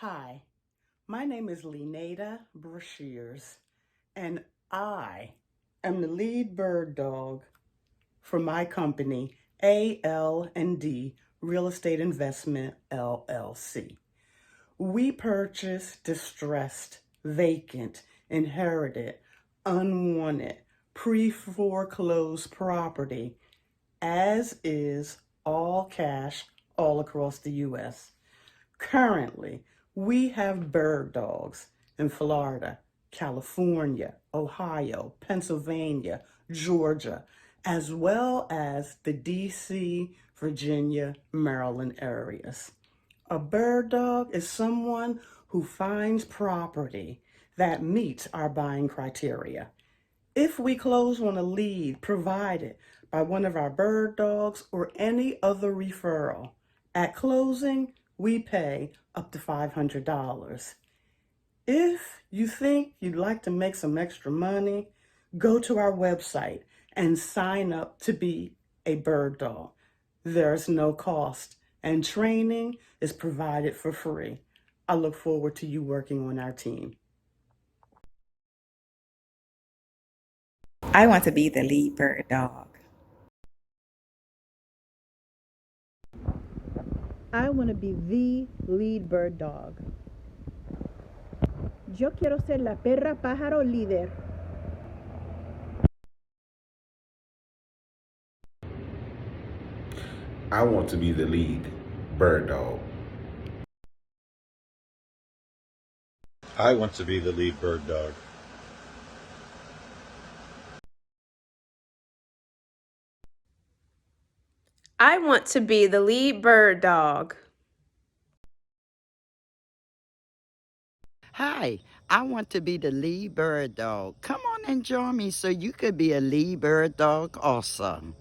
Hi, my name is Lenada Brashears, and I am the lead bird dog for my company, AL&D Real Estate Investment, LLC. We purchase distressed, vacant, inherited, unwanted, pre-foreclosed property, as is all cash all across the U.S. Currently, we have bird dogs in Florida, California, Ohio, Pennsylvania, Georgia, as well as the DC, Virginia, Maryland areas. A bird dog is someone who finds property that meets our buying criteria. If we close on a lead provided by one of our bird dogs or any other referral, at closing, we pay up to $500. If you think you'd like to make some extra money, go to our website and sign up to be a bird dog. There's no cost, and training is provided for free. I look forward to you working on our team. I want to be the lead bird dog. I want to be the lead bird dog. Yo quiero ser la perra pájaro líder. I want to be the lead bird dog. I want to be the lead bird dog. I want to be the lead bird dog. Hi, I want to be the lead bird dog. Come on and join me so you could be a lead bird dog also.